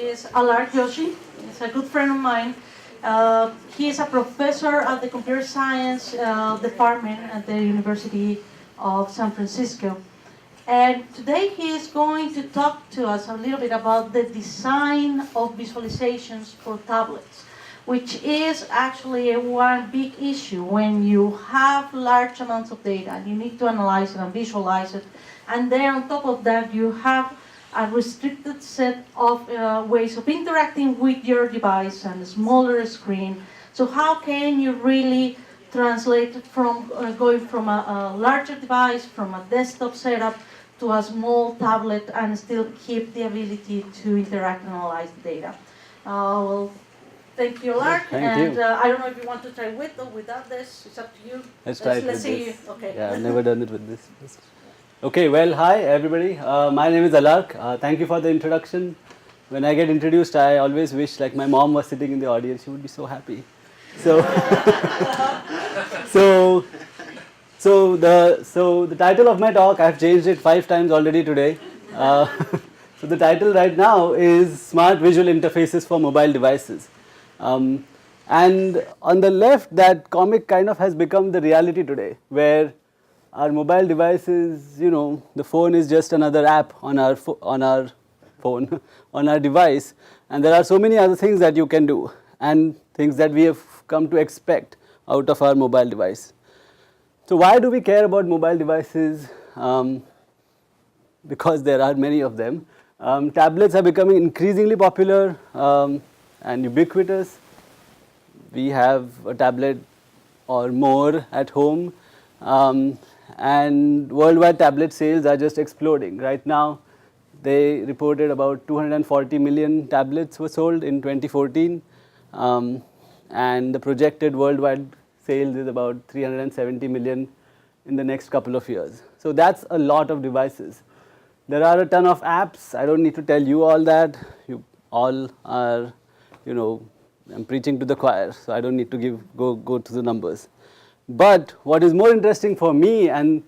is Alark Joshi. He's a good friend of mine. He is a professor at the computer science department at the University of San Francisco. And today he is going to talk to us a little bit about the design of visualizations for tablets, which is actually one big issue when you have large amounts of data and you need to analyze it and visualize it. And then on top of that, you have a restricted set of ways of interacting with your device and a smaller screen. So how can you really translate from going from a larger device, from a desktop setup, to a small tablet and still keep the ability to interact and analyze the data? Well, thank you, Lark. Thank you. I don't know if you want to try with or without this. It's up to you. Let's try it Let's with see. this. Okay. Yeah, I've never done it with this. Okay, well, hi everybody. My name is Alark. Thank you for the introduction. When I get introduced, I always wish like my mom was sitting in the audience. She would be so happy. So, so the title of my talk, I've changed it 5 times already today. So the title right now is Smart Visual Interfaces for Mobile Devices. And on the left, that comic kind of has become the reality today, where our mobile devices, the phone is just another app on our phone, on our device, and there are so many other things that you can do, and things that we have come to expect out of our mobile device. So why do we care about mobile devices? Because there are many of them. Tablets are becoming increasingly popular and ubiquitous. We have a tablet or more at home, and worldwide tablet sales are just exploding. Right now, they reported about 240 million tablets were sold in 2014, and the projected worldwide sales is about 370 million in the next couple of years. So that's a lot of devices. There are a ton of apps. I don't need to tell you all that. You all are, I'm preaching to the choir, so I don't need to go to the numbers. But what is more interesting for me, and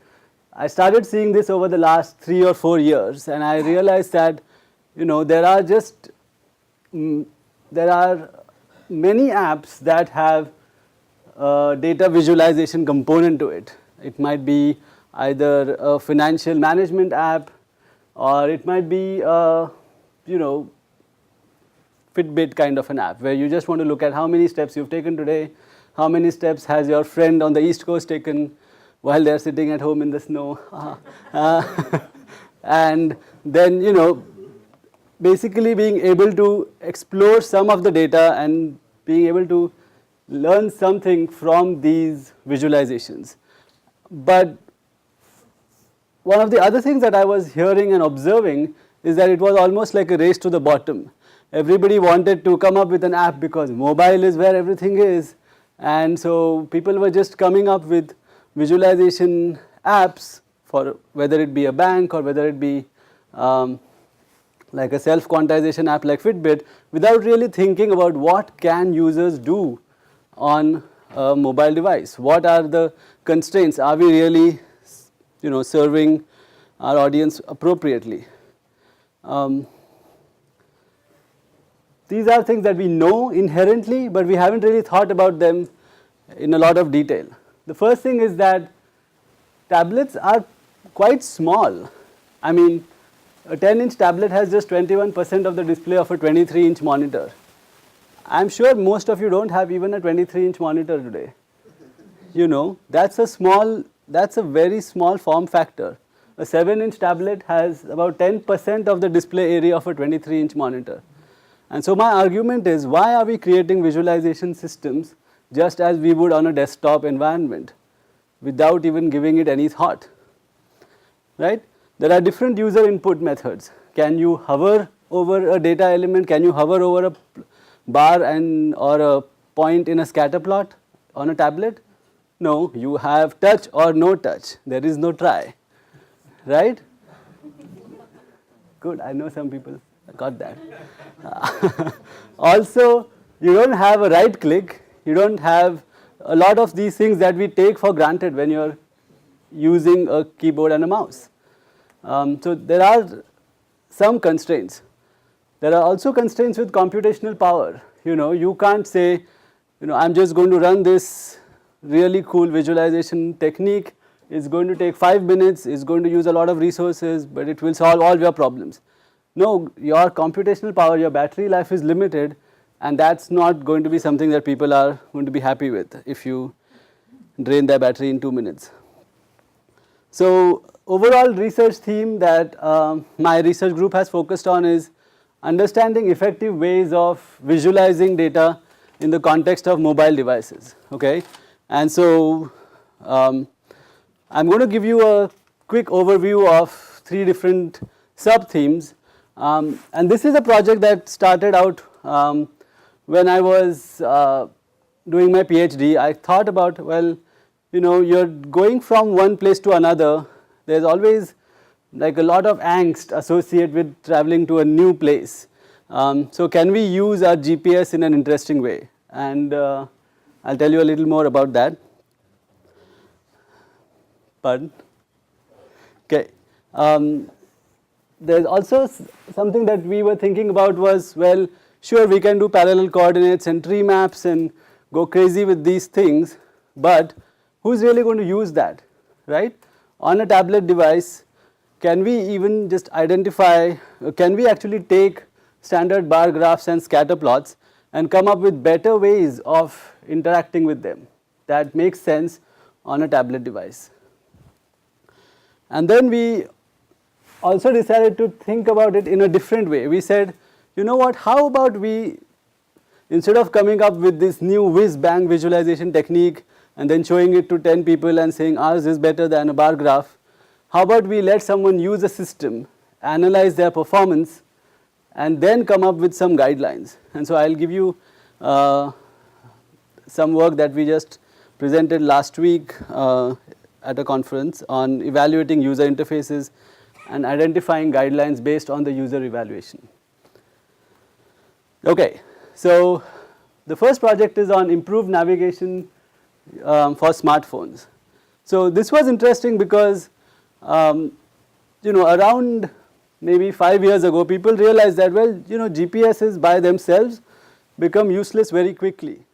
I started seeing this over the last 3 or 4 years, and I realized that, there are many apps that have a data visualization component to it. It might be either a financial management app, or it might be a, Fitbit kind of an app, where you just want to look at how many steps you've taken today, how many steps has your friend on the East Coast taken while they're sitting at home in the snow. And then, basically being able to explore some of the data and being able to learn something from these visualizations. But one of the other things that I was hearing and observing is that it was almost like a race to the bottom. Everybody wanted to come up with an app because mobile is where everything is, and so people were just coming up with visualization apps for whether it be a bank or whether it be like a self-quantization app like Fitbit, without really thinking about what can users do on a mobile device. What are the constraints? Are we really serving our audience appropriately? These are things that we know inherently, but we haven't really thought about them in a lot of detail. The first thing is that tablets are quite small. I mean, a 10-inch tablet has just 21% of the display of a 23-inch monitor. I'm sure most of you don't have even a 23-inch monitor today. That's a very small form factor. A 7-inch tablet has about 10% of the display area of a 23-inch monitor. And so my argument is, why are we creating visualization systems just as we would on a desktop environment without even giving it any thought, right? There are different user input methods. Can you hover over a data element? Can you hover over a bar or a point in a scatter plot on a tablet? No, you have touch or no touch. There is no try, right? Good, I know some people got that. Also, you don't have a right click. You don't have a lot of these things that we take for granted when you're using a keyboard and a mouse. So there are some constraints. There are also constraints with computational power. You can't say, I'm just going to run this really cool visualization technique. It's going to take 5 minutes, it's going to use a lot of resources, but it will solve all your problems. No, your computational power, your battery life is limited, and that's not going to be something that people are going to be happy with if you drain their battery in 2 minutes. So overall research theme that my research group has focused on is understanding effective ways of visualizing data in the context of mobile devices, okay? And so I'm going to give you a quick overview of 3 different sub-themes, and this is a project that started out when I was doing my PhD. I thought about, well, you're going from one place to another, there's always like a lot of angst associated with traveling to a new place. So can we use our GPS in an interesting way? And I'll tell you a little more about that. Pardon? Okay. There's also something that we were thinking about was, well, sure, we can do parallel coordinates and tree maps and go crazy with these things, but who's really going to use that, right? On a tablet device, can we even just identify, can we actually take standard bar graphs and scatter plots and come up with better ways of interacting with them that makes sense on a tablet device? And then we also decided to think about it in a different way. We said, you know what, how about we, instead of coming up with this new whiz-bang visualization technique and then showing it to 10 people and saying ours is better than a bar graph, how about we let someone use a system, analyze their performance, and then come up with some guidelines. And so I'll give you some work that we just presented last week at a conference on evaluating user interfaces and identifying guidelines based on the user evaluation. Okay, so the first project is on improved navigation for smartphones. So this was interesting because around maybe 5 years ago, people realized that, well, GPSs by themselves become useless very quickly.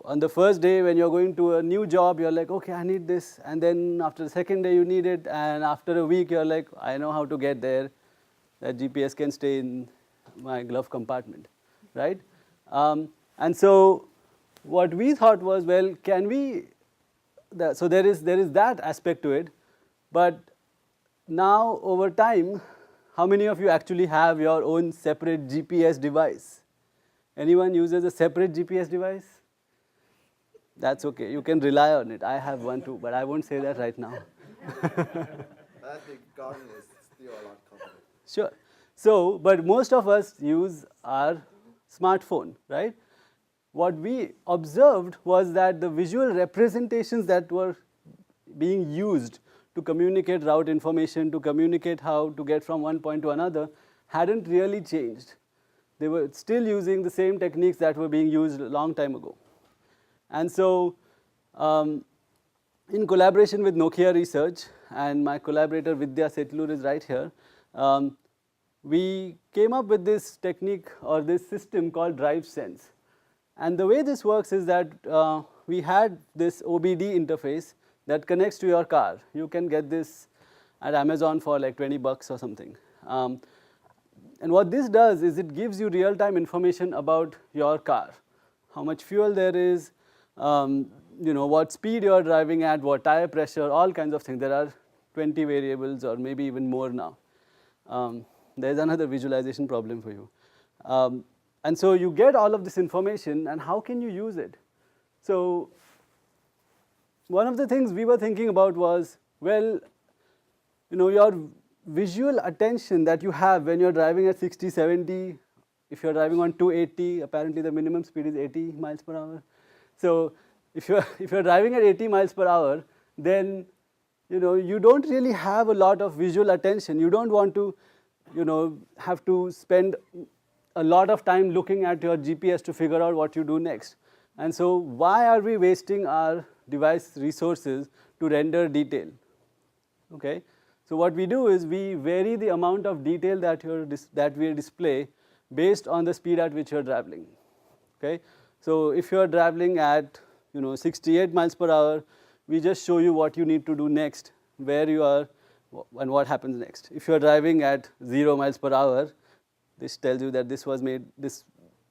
On the first day when you're going to a new job, you're like, okay, I need this, and then after the second day you need it, and after a week you're like, I know how to get there, that GPS can stay in my glove compartment, right? And so what we thought was, well, can we, so there is that aspect to it, but now over time, how many of you actually have your own separate GPS device? Anyone uses a separate GPS device? That's okay, you can rely on it. I have one too, but I won't say that right now. I think Garmin is still a lot comfortable. Sure. So, but most of us use our smartphone, right? What we observed was that the visual representations that were being used to communicate route information, to communicate how to get from one point to another, hadn't really changed. They were still using the same techniques that were being used a long time ago. And so, in collaboration with Nokia Research, and my collaborator Vidya Setlur is right here, we came up with this technique or this system called DriveSense. And the way this works is that we had this OBD interface that connects to your car. You can get this at Amazon for like $20 or something. And what this does is it gives you real-time information about your car, how much fuel there is, what speed you are driving at, what tire pressure, all kinds of things. There are 20 variables or maybe even more now. There is another visualization problem for you. And so you get all of this information, and how can you use it? So one of the things we were thinking about was, well, your visual attention that you have when you're driving at 60, 70, if you're driving on 280, apparently the minimum speed is 80 miles per hour. So if you're driving at 80 miles per hour, then you don't really have a lot of visual attention. You don't want to have to spend a lot of time looking at your GPS to figure out what you do next. And so why are we wasting our device resources to render detail? Okay, so what we do is we vary the amount of detail that we display based on the speed at which you are traveling. Okay? So if you are traveling at 68 miles per hour, we just show you what you need to do next, where you are and what happens next. If you are driving at 0 miles per hour, this tells you that this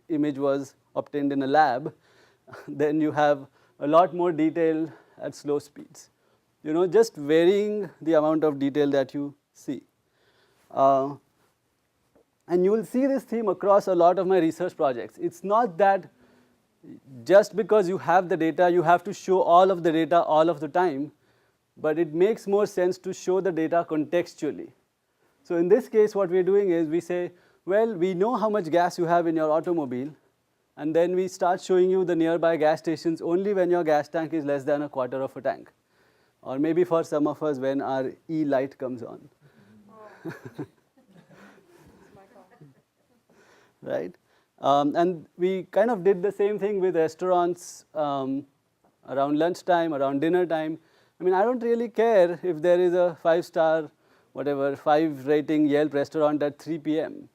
image was obtained in a lab. Then you have a lot more detail at slow speeds. Just varying the amount of detail that you see. And you will see this theme across a lot of my research projects. It's not that just because you have the data, you have to show all of the data all of the time, but it makes more sense to show the data contextually. So in this case, what we're doing is we say, well, we know how much gas you have in your automobile, and then we start showing you the nearby gas stations only when your gas tank is less than a quarter of a tank. Or maybe for some of us when our E-light comes on. Right? And we kind of did the same thing with restaurants around lunchtime, around dinner time. I mean, I don't really care if there is a 5-star, 5 rating Yelp restaurant at 3 p.m.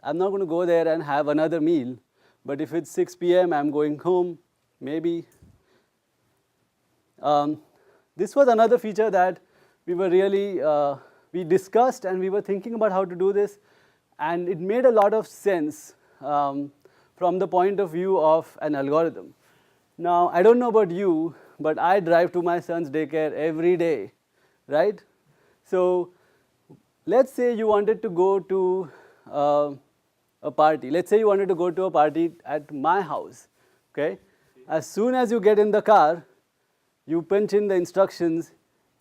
I'm not going to go there and have another meal. But if it's 6 p.m., I'm going home, maybe. This was another feature that we were really, we discussed and we were thinking about how to do this. And it made a lot of sense from the point of view of an algorithm. Now, I don't know about you, but I drive to my son's daycare every day, right? So let's say you wanted to go to a party. Let's say you wanted to go to a party at my house, okay? As soon as you get in the car, you punch in the instructions,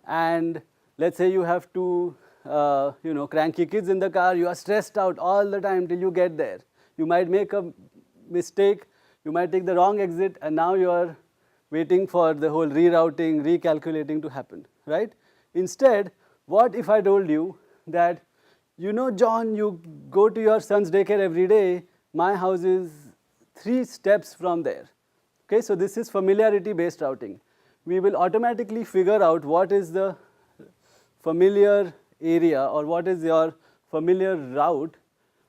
and let's say you have two, cranky kids in the car. You are stressed out all the time till you get there. You might make a mistake. You might take the wrong exit, and now you are waiting for the whole rerouting, recalculating to happen, right? Instead, what if I told you that, John, you go to your son's daycare every day. My house is 3 steps from there. Okay, so this is familiarity-based routing. We will automatically figure out what is the familiar area or what is your familiar route,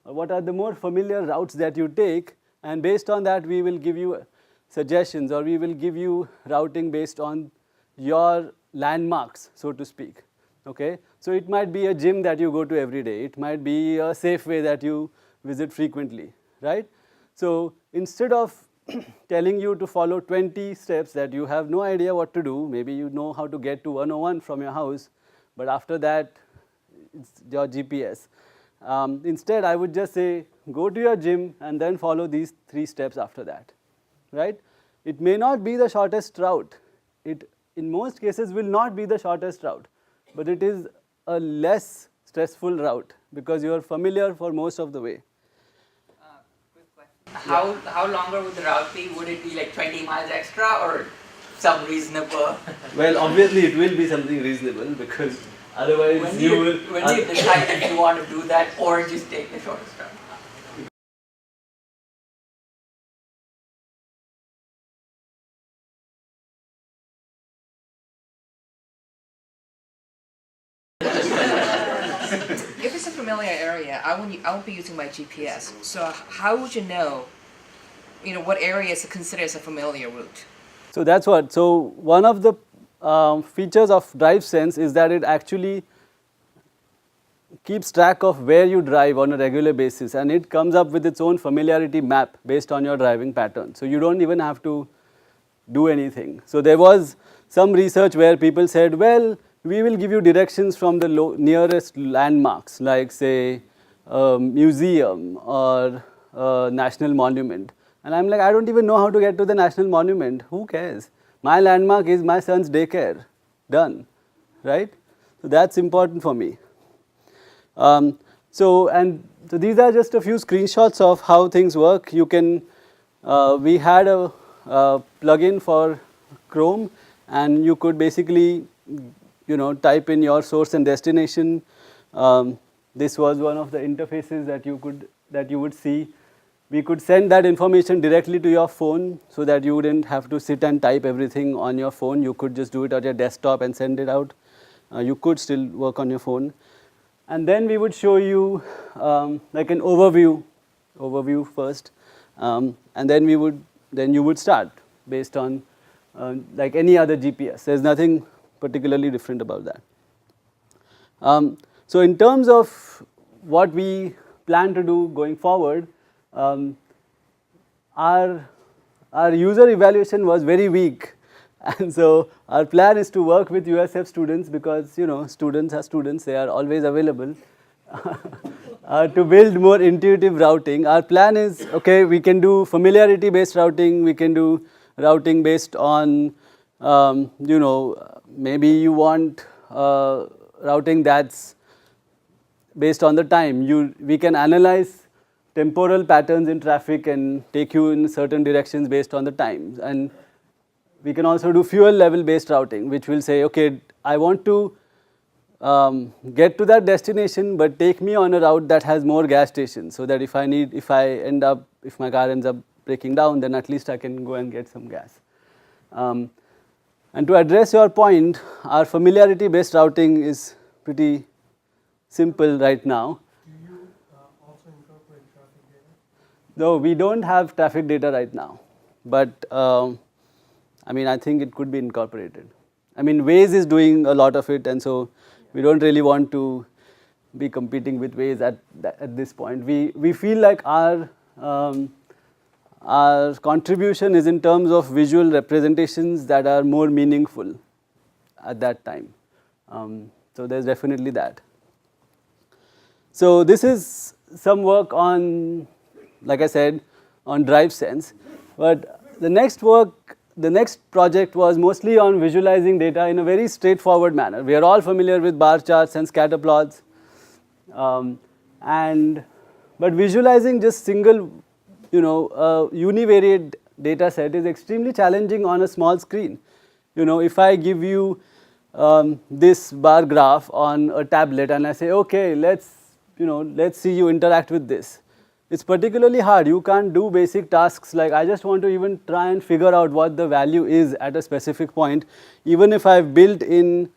or what are the more familiar routes that you take, and based on that we will give you suggestions, or we will give you routing based on your landmarks, so to speak. Okay, so it might be a gym that you go to every day. It might be a Safeway that you visit frequently, right? So instead of telling you to follow 20 steps that you have no idea what to do, maybe you know how to get to 101 from your house, but after that it's your GPS. Instead, I would just say, go to your gym and then follow these 3 steps after that, right? It may not be the shortest route. It, in most cases, will not be the shortest route, but it is a less stressful route because you are familiar for most of the way. Quick question. How longer would the route be? Would it be like 20 miles extra or some reasonable? Well, obviously it will be something reasonable because otherwise When do you decide if you want to do that or just take the shortest route? If it's a familiar area, I won't be using my GPS. So how would you know, what area is considered as a familiar route? So that's what. So one of the features of DriveSense is that it actually keeps track of where you drive on a regular basis, and it comes up with its own familiarity map based on your driving pattern. So you don't even have to do anything. So there was some research where people said, well, we will give you directions from the nearest landmarks, like say a museum or a national monument. And I'm like, I don't even know how to get to the national monument. Who cares? My landmark is my son's daycare. Done, right? So that's important for me. So these are just a few screenshots of how things work. You can, we had a plugin for Chrome, and you could basically, type in your source and destination. This was one of the interfaces that you would see. We could send that information directly to your phone so that you wouldn't have to sit and type everything on your phone. You could just do it on your desktop and send it out. You could still work on your phone. And then we would show you like an overview overview first, and then you would start based on like any other GPS. There's nothing particularly different about that. So in terms of what we plan to do going forward, our user evaluation was very weak, and so our plan is to work with USF students, because students are students, they are always available, to build more intuitive routing. Our plan is, okay, we can do familiarity based routing, we can do routing based on maybe you want routing that's based on the time. We can analyze temporal patterns in traffic and take you in certain directions based on the times. And we can also do fuel level based routing, which will say, okay, I want to get to that destination, but take me on a route that has more gas stations, so that if my car ends up breaking down, then at least I can go and get some gas. And to address your point, our familiarity based routing is pretty simple right now. Do you also incorporate traffic data? No, we don't have traffic data right now, but I think it could be incorporated. Waze is doing a lot of it, and so we don't really want to be competing with Waze at this point. We feel like our contribution is in terms of visual representations that are more meaningful at that time. So there's definitely that. So this is some work on, like I said, on DriveSense, but the next project was mostly on visualizing data in a very straightforward manner. We are all familiar with bar charts and scatter plots, but visualizing just single, univariate data set is extremely challenging on a small screen. If I give you this bar graph on a tablet and I say, okay, let's see you interact with this. It's particularly hard. You can't do basic tasks like I just want to even try and figure out what the value is at a specific point, even if I've built in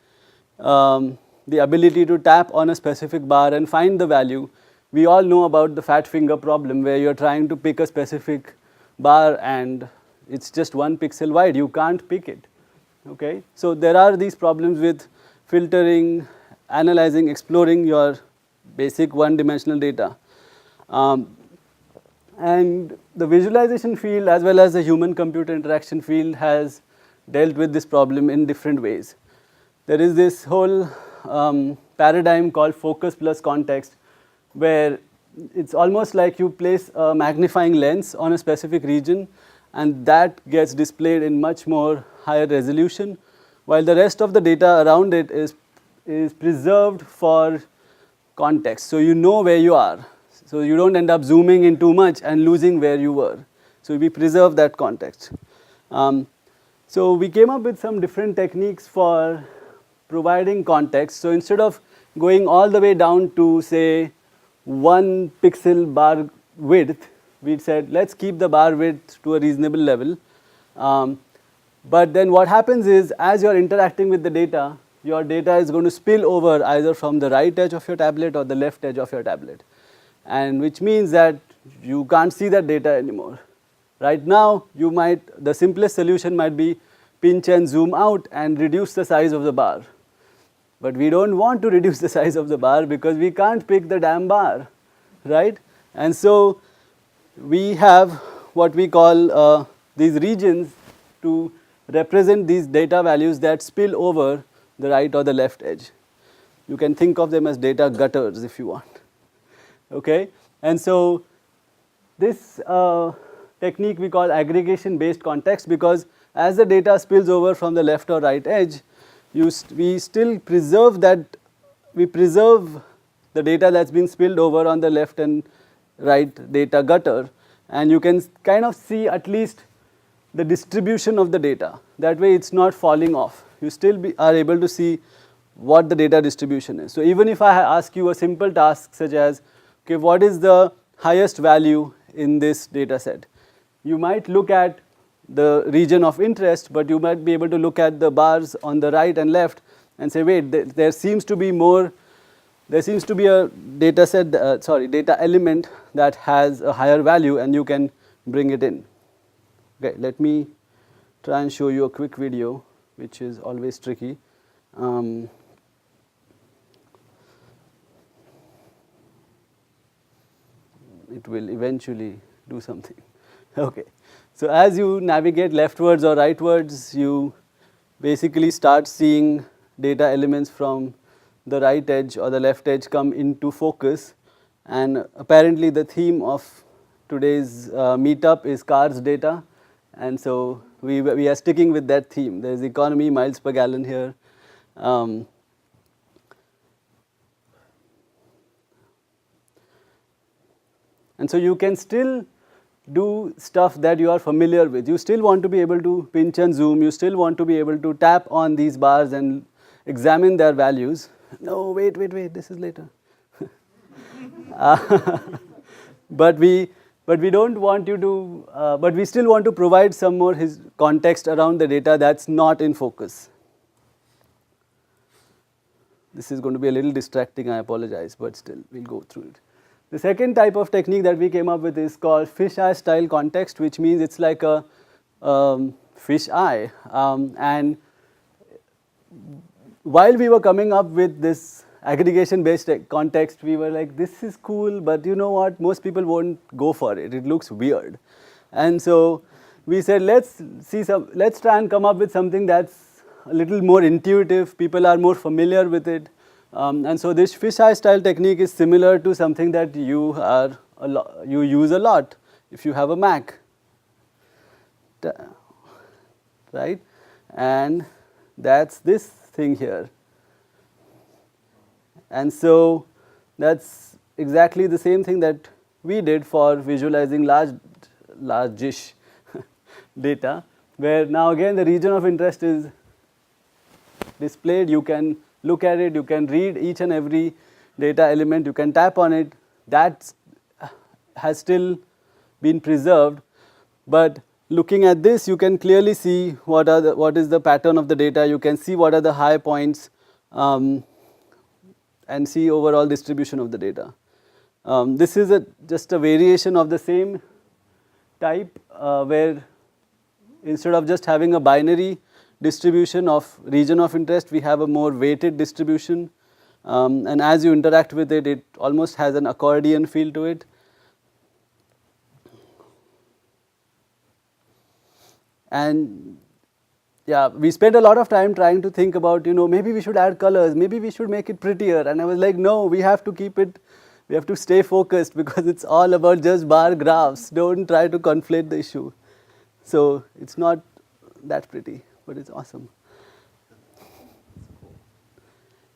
the ability to tap on a specific bar and find the value. We all know about the fat finger problem, where you're trying to pick a specific bar and it's just 1 pixel wide. You can't pick it. Okay, so there are these problems with filtering, analyzing, exploring your basic one-dimensional data. And the visualization field as well as the human-computer interaction field has dealt with this problem in different ways. There is this whole paradigm called focus plus context, where it's almost like you place a magnifying lens on a specific region and that gets displayed in much more higher resolution, while the rest of the data around it is preserved for context. So you know where you are. So you don't end up zooming in too much and losing where you were. So we preserve that context. So we came up with some different techniques for providing context. So instead of going all the way down to say 1 pixel bar width, we said let's keep the bar width to a reasonable level. But then what happens is, as you're interacting with the data, your data is going to spill over either from the right edge of your tablet or the left edge of your tablet, and which means that you can't see that data anymore. Right now, the simplest solution might be pinch and zoom out and reduce the size of the bar. But we don't want to reduce the size of the bar because we can't pick the damn bar, right? And so we have what we call these regions to represent these data values that spill over the right or the left edge. You can think of them as data gutters if you want. Okay, and so this technique we call aggregation based context, because as the data spills over from the left or right edge, we still preserve the data that's been spilled over on the left and right data gutter, and you can kind of see at least the distribution of the data. That way it's not falling off. You still are able to see what the data distribution is. So even if I ask you a simple task such as, okay, what is the highest value in this data set? You might look at the region of interest, but you might be able to look at the bars on the right and left and say, wait, there seems to be more there seems to be a data element that has a higher value and you can bring it in. Okay, let me try and show you a quick video, which is always tricky. It will eventually do something. Okay, so as you navigate leftwards or rightwards, you basically start seeing data elements from the right edge or the left edge come into focus, and apparently the theme of today's meetup is cars data, and so we are sticking with that theme. There is economy, miles per gallon here. And so you can still do stuff that you are familiar with. You still want to be able to pinch and zoom. You still want to be able to tap on these bars and examine their values. No, wait, this is later. But we don't want you to, but we still want to provide some more context around the data that's not in focus. This is going to be a little distracting, I apologize, but still we'll go through it. The second type of technique that we came up with is called fisheye style context, which means it's like a fish eye. And while we were coming up with this aggregation based context, we were like, this is cool, but you know what, most people won't go for it. It looks weird. And so we said, let's try and come up with something that's a little more intuitive. People are more familiar with it. And so this fisheye style technique is similar to something that you use a lot if you have a Mac, right? And that's this thing here. And so that's exactly the same thing that we did for visualizing large-ish data, where now again the region of interest is displayed. You can look at it, you can read each and every data element, you can tap on it. That has still been preserved, but looking at this, you can clearly see what is the pattern of the data. You can see what are the high points and see overall distribution of the data. This is just a variation of the same type where instead of just having a binary distribution of region of interest, we have a more weighted distribution, and as you interact with it, it almost has an accordion feel to it. And yeah, we spent a lot of time trying to think about, maybe we should add colors, maybe we should make it prettier, and I was like, no, we have to keep it, we have to stay focused because it's all about just bar graphs. Don't try to conflate the issue. So it's not that pretty, but it's awesome.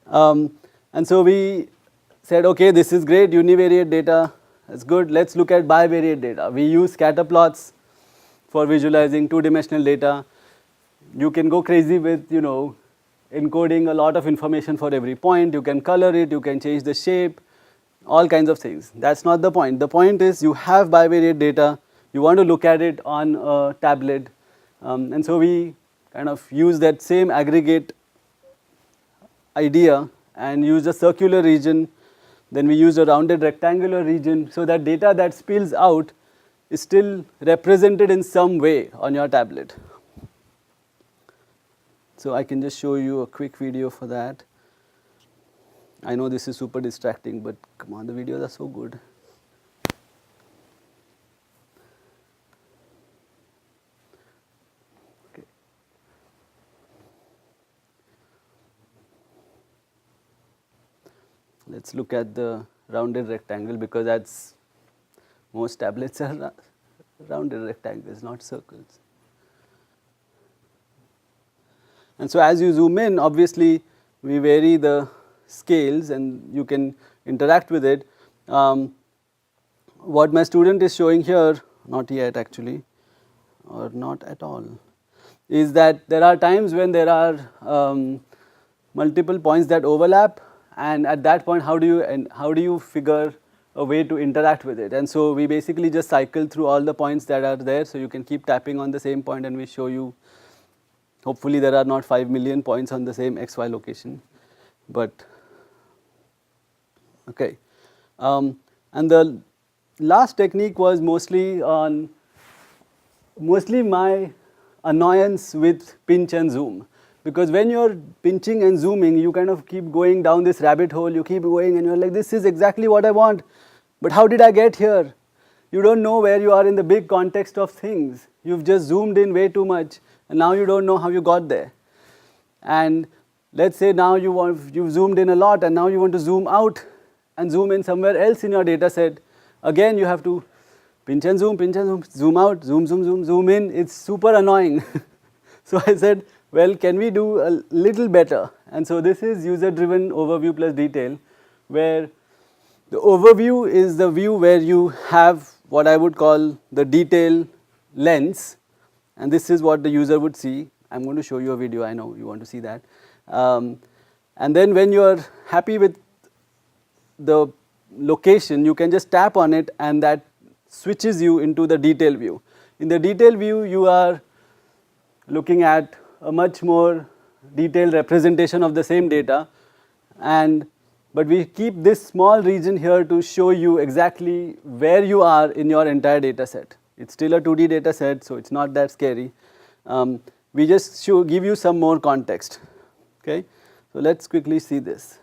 And so we said, okay, this is great, univariate data, that's good. Let's look at bivariate data. We use scatter plots for visualizing two-dimensional data. You can go crazy with, encoding a lot of information for every point. You can color it, you can change the shape, all kinds of things. That's not the point. The point is you have bivariate data, you want to look at it on a tablet, and so we kind of use that same aggregate idea and use a circular region, then we use a rounded rectangular region, so that data that spills out is still represented in some way on your tablet. So I can just show you a quick video for that. I know this is super distracting, but come on, the videos are so good. Okay. Let's look at the rounded rectangle, because that's most tablets are rounded rectangles, not circles. And so as you zoom in, obviously we vary the scales and you can interact with it. What my student is showing here, not yet actually, or not at all, is that there are times when there are multiple points that overlap, and at that point how do you figure a way to interact with it. And so we basically just cycle through all the points that are there, so you can keep tapping on the same point and we show you. Hopefully there are not 5 million points on the same XY location, but Okay, and the last technique was mostly my annoyance with pinch and zoom, because when you're pinching and zooming, you kind of keep going down this rabbit hole, you keep going and you're like, this is exactly what I want, but how did I get here? You don't know where you are in the big context of things. You've just zoomed in way too much and now you don't know how you got there. And let's say now you've zoomed in a lot and now you want to zoom out and zoom in somewhere else in your data set. Again, you have to pinch and zoom, zoom out, zoom, zoom, zoom, zoom in. It's super annoying. So I said, well, can we do a little better? And so this is user-driven overview plus detail, where the overview is the view where you have what I would call the detail lens, and this is what the user would see. I'm going to show you a video, I know you want to see that. And then when you are happy with the location, you can just tap on it and that switches you into the detail view. In the detail view, you are looking at a much more detailed representation of the same data, but we keep this small region here to show you exactly where you are in your entire data set. It's still a 2D data set, so it's not that scary. We just give you some more context. Okay, so let's quickly see this.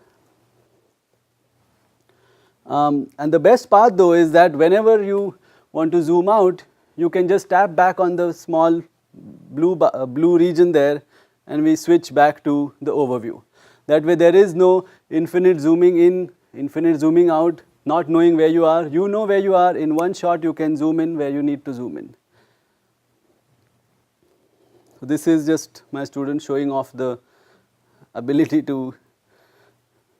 And the best part though is that whenever you want to zoom out, you can just tap back on the small blue region there and we switch back to the overview. That way there is no infinite zooming in, infinite zooming out, not knowing where you are. You know where you are. In one shot you can zoom in where you need to zoom in. So this is just my student showing off the ability to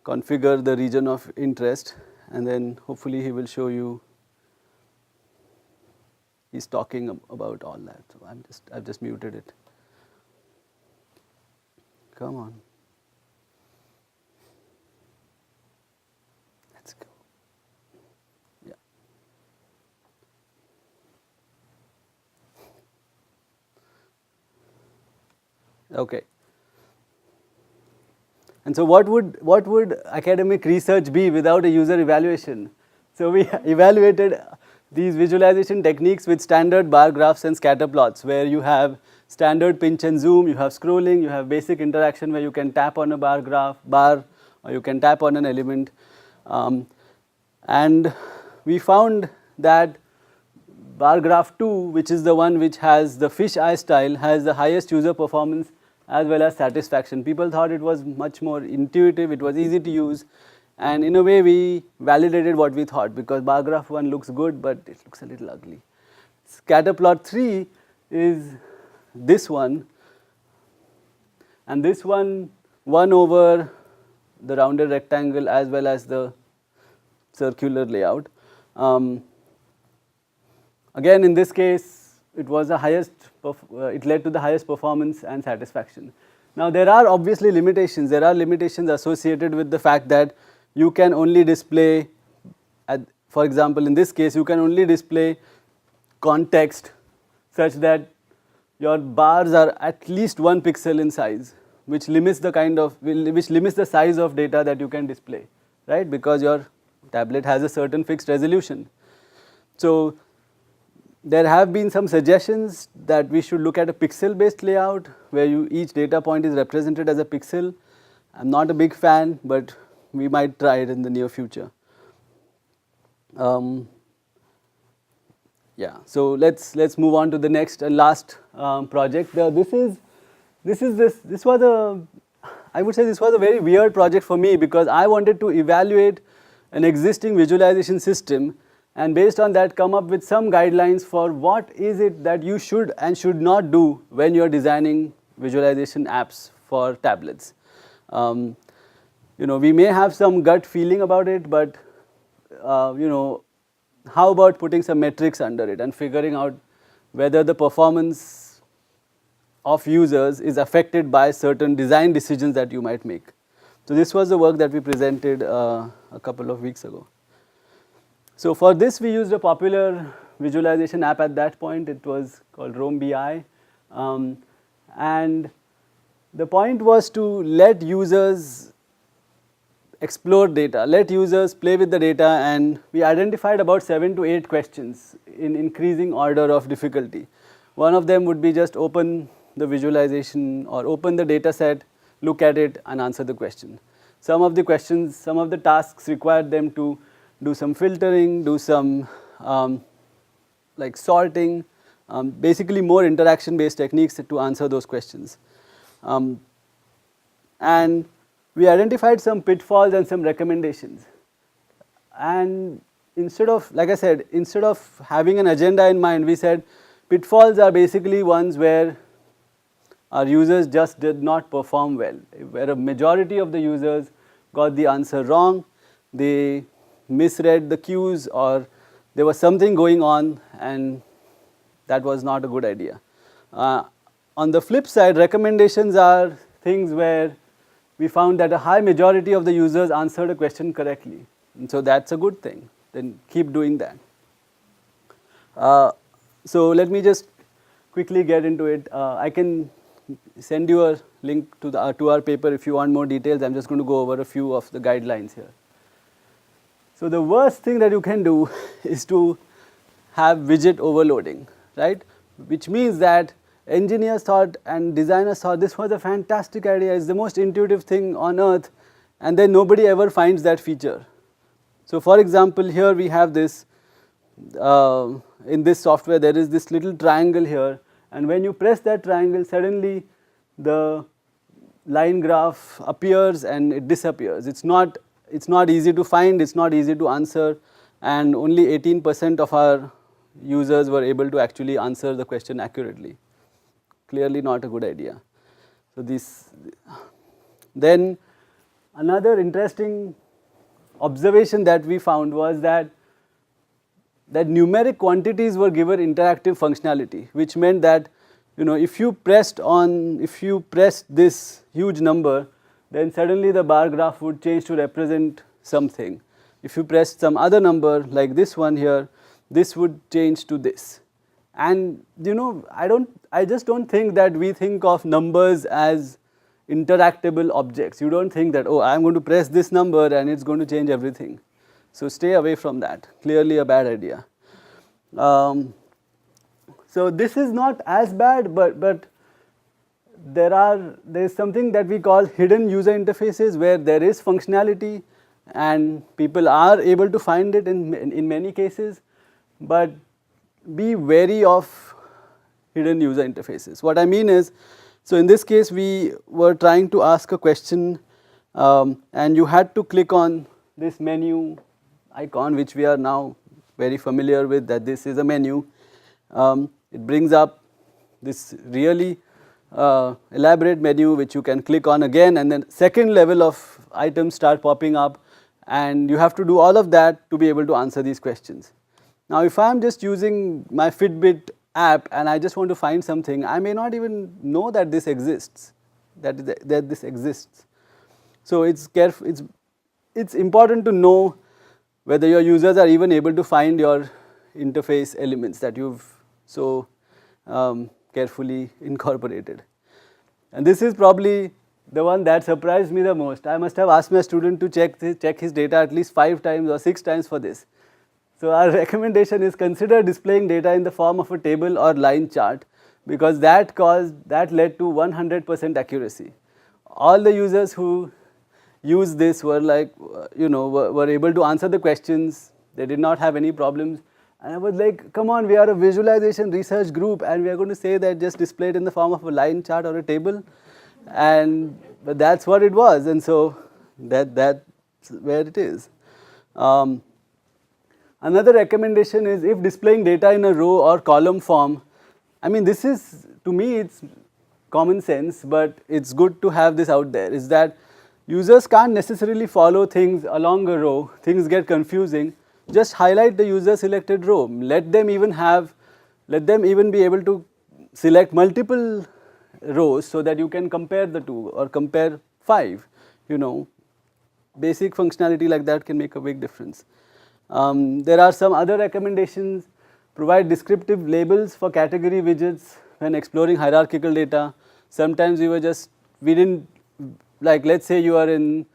configure the region of interest, and then hopefully he will show you. He's talking about all that, so I've just muted it. Come on. Let's go. Yeah. Okay. And so what would academic research be without a user evaluation? So we evaluated these visualization techniques with standard bar graphs and scatter plots, where you have standard pinch and zoom, you have scrolling, you have basic interaction where you can tap on a bar or you can tap on an element. And we found that bar graph 2, which is the one which has the fish eye style, has the highest user performance as well as satisfaction. People thought it was much more intuitive, it was easy to use, and in a way we validated what we thought, because bar graph 1 looks good but it looks a little ugly. Scatter plot 3 is this one, and this one won over the rounded rectangle as well as the circular layout. Again, in this case it was the highest, it led to the highest performance and satisfaction. Now there are obviously limitations. There are limitations associated with the fact that you can only display, for example in this case you can only display context such that your bars are at least 1 pixel in size, which limits the size of data that you can display, right? Because your tablet has a certain fixed resolution. So there have been some suggestions that we should look at a pixel based layout where each data point is represented as a pixel. I'm not a big fan, but we might try it in the near future. Yeah, so let's move on to the next and last project. This was a very weird project for me, because I wanted to evaluate an existing visualization system and based on that come up with some guidelines for what is it that you should and should not do when you are designing visualization apps for tablets. We may have some gut feeling about it, but how about putting some metrics under it and figuring out whether the performance of users is affected by certain design decisions that you might make. So this was the work that we presented a couple of weeks ago. So for this we used a popular visualization app at that point. It was called Roam BI, and the point was to let users explore data, let users play with the data, and we identified about 7 to 8 questions in increasing order of difficulty. One of them would be just open the visualization or open the data set, look at it and answer the question. Some of the questions, some of the tasks required them to do some filtering, do some like sorting, basically more interaction based techniques to answer those questions. And we identified some pitfalls and some recommendations. And instead of, like I said, instead of having an agenda in mind, we said pitfalls are basically ones where our users just did not perform well, where a majority of the users got the answer wrong, they misread the cues, or there was something going on and that was not a good idea. On the flip side, recommendations are things where we found that a high majority of the users answered a question correctly, and so that's a good thing, then keep doing that. So let me just quickly get into it. I can send you a link to our paper if you want more details. I'm just going to go over a few of the guidelines here. So the worst thing that you can do is to have widget overloading, right? Which means that engineers thought and designers thought this was a fantastic idea, it's the most intuitive thing on earth, and then nobody ever finds that feature. So for example, here we have this, in this software there is this little triangle here, and when you press that triangle, suddenly the line graph appears and it disappears. It's not easy to find, it's not easy to answer, and only 18% of our users were able to actually answer the question accurately. Clearly not a good idea. So this, then another interesting observation that we found was that numeric quantities were given interactive functionality, which meant that, you know, if you pressed this huge number, then suddenly the bar graph would change to represent something. If you pressed some other number like this one here, this would change to this. And you know, I just don't think that we think of numbers as interactable objects. You don't think that, oh, I'm going to press this number and it's going to change everything. So stay away from that. Clearly a bad idea. So this is not as bad, but there is something that we call hidden user interfaces, where there is functionality and people are able to find it in many cases, but be wary of hidden user interfaces. What I mean is, so in this case we were trying to ask a question and you had to click on this menu icon, which we are now very familiar with, that this is a menu. It brings up this really elaborate menu which you can click on again, and then second level of items start popping up, and you have to do all of that to be able to answer these questions. Now if I am just using my Fitbit app and I just want to find something, I may not even know that this exists, that this exists. So it's important to know whether your users are even able to find your interface elements that you've so carefully incorporated. And this is probably the one that surprised me the most. I must have asked my student to check his data at least 5 times or 6 times for this. So our recommendation is consider displaying data in the form of a table or line chart, because that led to 100% accuracy. All the users who used this were like, were able to answer the questions. They did not have any problems. And I was like, come on, we are a visualization research group and we are going to say that just display it in the form of a line chart or a table. But that's what it was, and so that's where it is. Another recommendation is, if displaying data in a row or column form, I mean, this is, to me, it's common sense, but it's good to have this out there, is that users can't necessarily follow things along a row, things get confusing. Just highlight the user selected row, let them even be able to select multiple rows so that you can compare the two or compare 5, basic functionality like that can make a big difference. There are some other recommendations. Provide descriptive labels for category widgets when exploring hierarchical data. Sometimes we didn't, like let's say you are in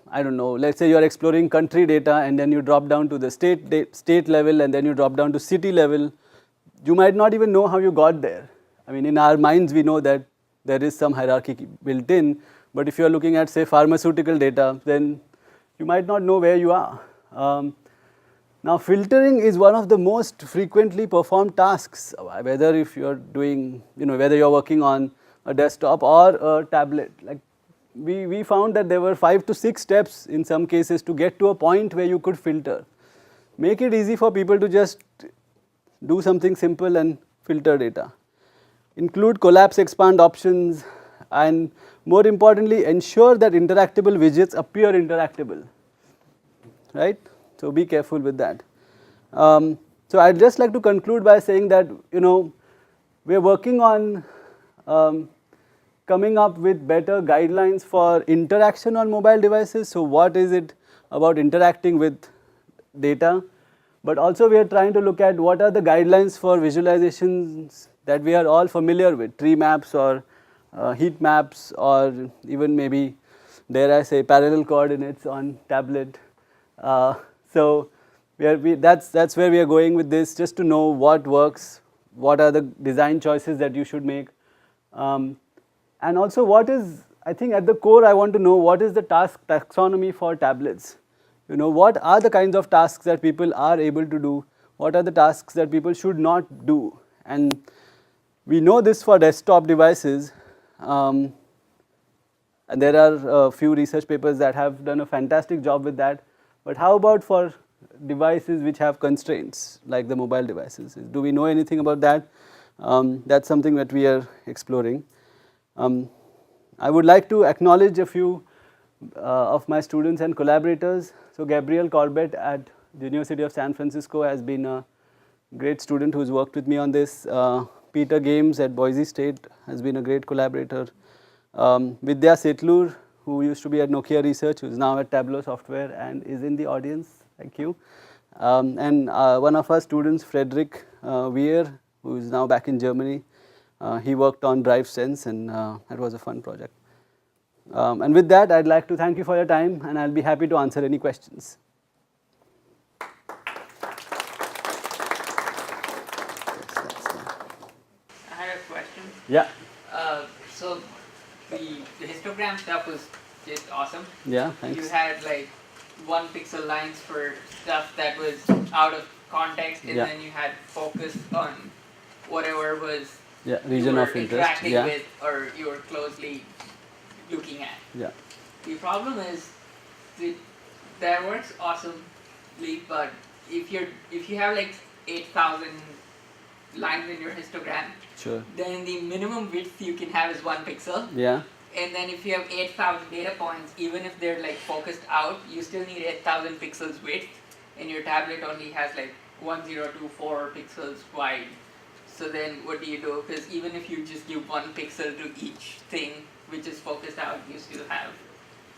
I don't know, let's say you're exploring country data and then you drop down to the state level and then you drop down to city level, you might not even know how you got there. I mean, in our minds we know that there is some hierarchy built in, but if you're looking at, say, pharmaceutical data, then you might not know where you are. Now, filtering is one of the most frequently performed tasks, whether if you're doing, whether you're working on a desktop or a tablet. Like we found that there were 5 to 6 steps in some cases to get to a point where you could filter. Make it easy for people to just do something simple and filter data. Include collapse expand options, and more importantly, ensure that interactable widgets appear interactable, right? So be careful with that. So I'd just like to conclude by saying that, we're working on coming up with better guidelines for interaction on mobile devices. So what is it about interacting with data? But also we are trying to look at what are the guidelines for visualizations that we are all familiar with, tree maps or heat maps, or even maybe, dare I say, parallel coordinates on tablet. So that's where we are going with this, just to know what works, what are the design choices that you should make. And also what is, I think at the core I want to know what is the task taxonomy for tablets. What are the kinds of tasks that people are able to do, what are the tasks that people should not do. And we know this for desktop devices, and there are a few research papers that have done a fantastic job with that. But how about for devices which have constraints, like the mobile devices? Do we know anything about that? That's something that we are exploring. I would like to acknowledge a few of my students and collaborators. So Gabriel Corbett at the University of San Francisco has been a great student who's worked with me on this. Peter Games at Boise State has been a great collaborator. Vidya Setlur, who used to be at Nokia Research, who is now at Tableau Software and is in the audience. Thank you. And one of our students, Frederick Weir, who is now back in Germany. He worked on DriveSense, and that was a fun project. And with that, I'd like to thank you for your time, and I'll be happy to answer any questions. I had a question. Yeah. So the histogram stuff was just awesome. Yeah, thanks. You had like 1 pixel lines for stuff that was out of context, and Yeah. then you had focus on whatever was Region you were of interest. interacting Yeah. with or you were closely looking at. Yeah. The problem is that works awesomely, but if you have like 8,000 lines in your histogram, Sure. then the minimum width you can have is 1 pixel. Yeah. And then if you have 8,000 data points, even if they're like focused out, you still need 8,000 pixels width, and your tablet only has like 1024 pixels wide. So then what do you do? Because even if you just give 1 pixel to each thing which is focused out, you still have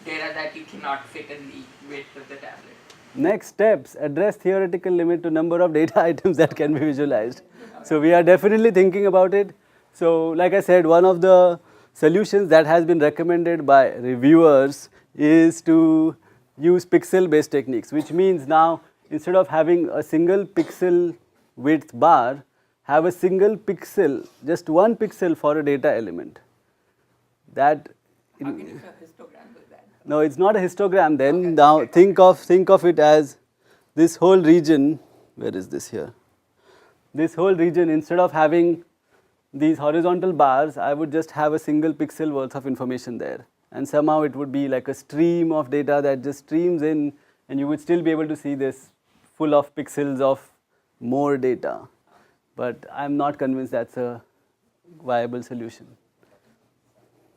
data that you cannot fit in the width of the tablet. Next steps, address theoretical limit to number of data items that can be visualized. So we are definitely thinking about it. So like I said, one of the solutions that has been recommended by reviewers is to use pixel based techniques, which means now instead of having a single pixel width bar, have a single pixel, just 1 pixel for a data element. That How can you show a histogram with that? no, it's not a histogram then. Okay, Now okay. think of it as this whole region. Where is this here? This whole region, instead of having these horizontal bars, I would just have a single pixel worth of information there. And somehow it would be like a stream of data that just streams in, and you would still be able to see this full of pixels of more data. But I'm not convinced that's a viable solution.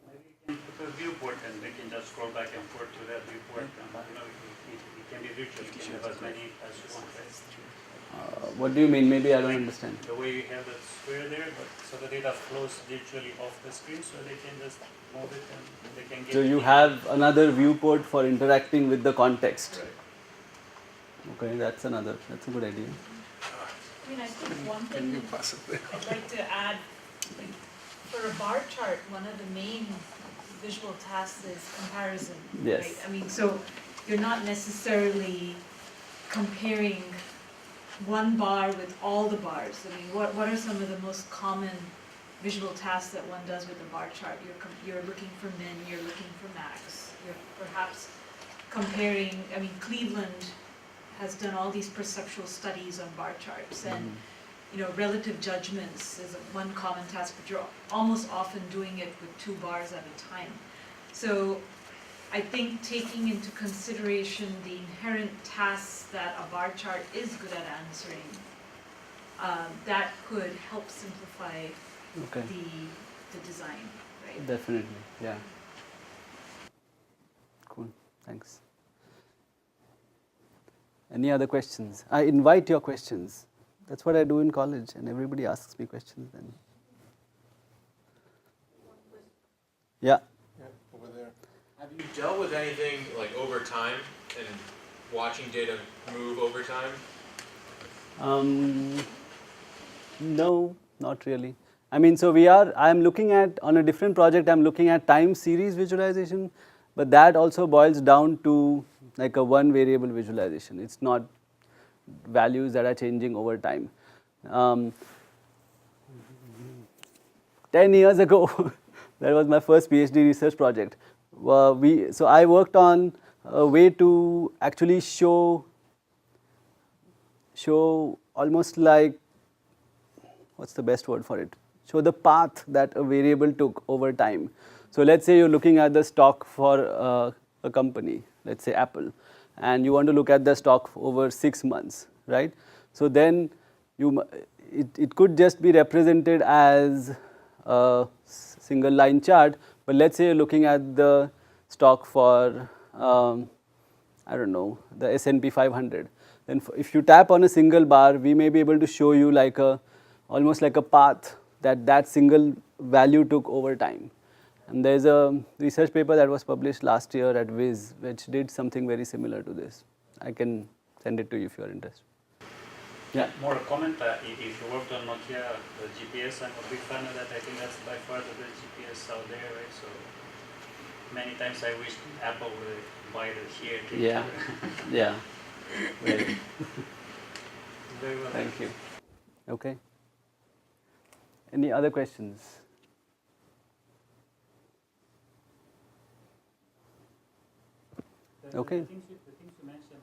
Maybe you can put a viewport and they can just scroll back and forth to that viewport. And, it can be virtual. You can have as many as you want. Right? What do you mean? Maybe I don't understand. The way you have that square there, but so the data flows virtually off the screen, so they can just move it and they can get. So you it. have another viewport for interacting with the context. Right. Okay, that's a good idea. I mean, I think one thing I'd like to add, like, for a bar chart, one of the main visual tasks is comparison, Yes. right? I mean, so you're not necessarily comparing one bar with all the bars. I mean, what are some of the most common visual tasks that one does with a bar chart? You're looking for min, you're looking for max, you're perhaps comparing, I mean, Cleveland has done all these perceptual studies on bar charts, and you know, relative judgments is one common task, but you're almost often doing it with 2 bars at a time. So I think taking into consideration the inherent tasks that a bar chart is good at answering, that could help simplify Okay. the design, right? Definitely. Yeah. Cool. Thanks. Any other questions? I invite your questions. That's what I do in college, and everybody asks me questions then. Yeah. Yeah, over there. Have you dealt with anything like over time and watching data move over time? No, not really. I mean, so I'm looking at, on a different project, I'm looking at time series visualization, but that also boils down to like a one variable visualization. It's not values that are changing over time. 10 years ago, that was my first PhD research project. So I worked on a way to actually show almost like, what's the best word for it? Show the path that a variable took over time. So let's say you're looking at the stock for a company, let's say Apple, and you want to look at the stock over 6 months, right? So then it could just be represented as a single line chart, but let's say you're looking at the stock for, I don't know, the S&P 500. Then if you tap on a single bar, we may be able to show you like almost like a path that single value took over time. And there's a research paper that was published last year at Viz, which did something very similar to this. I can send it to you if you are interested. Yeah. More a comment, if you worked on Nokia, the GPS, I'm a big fan of that. I think that's by far the best GPS out there, right? So many times I wish Apple would buy it here. Yeah. Yeah. Very. Very well. Thank you. Okay. Any other questions? Okay. The things you mentioned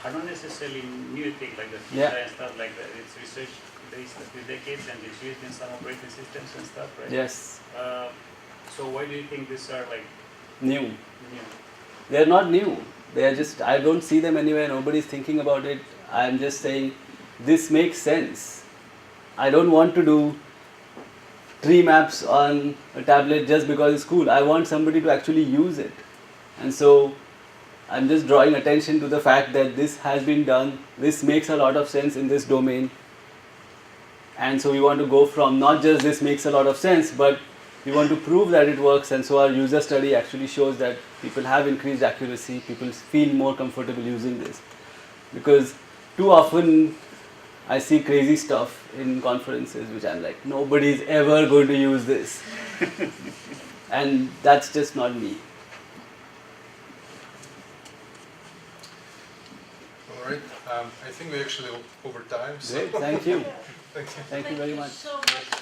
are not necessarily new things like the Yeah. FIFA and stuff like that. It's research based a few decades and it's used in some operating systems and stuff, right? Yes. So why do you think these are like New. new? They are not new. They are just, I don't see them anywhere. Nobody's thinking about it. I'm just saying this makes sense. I don't want to do tree maps on a tablet just because it's cool. I want somebody to actually use it. And so I'm just drawing attention to the fact that this has been done. This makes a lot of sense in this domain. And so we want to go from not just this makes a lot of sense, but we want to prove that it works. And so our user study actually shows that people have increased accuracy, people feel more comfortable using this. Because too often I see crazy stuff in conferences which I'm like, nobody's ever going to use this. And that's just not me. All right. I think we actually over time. So Great, thank you. thank you. Thank you very much. so much.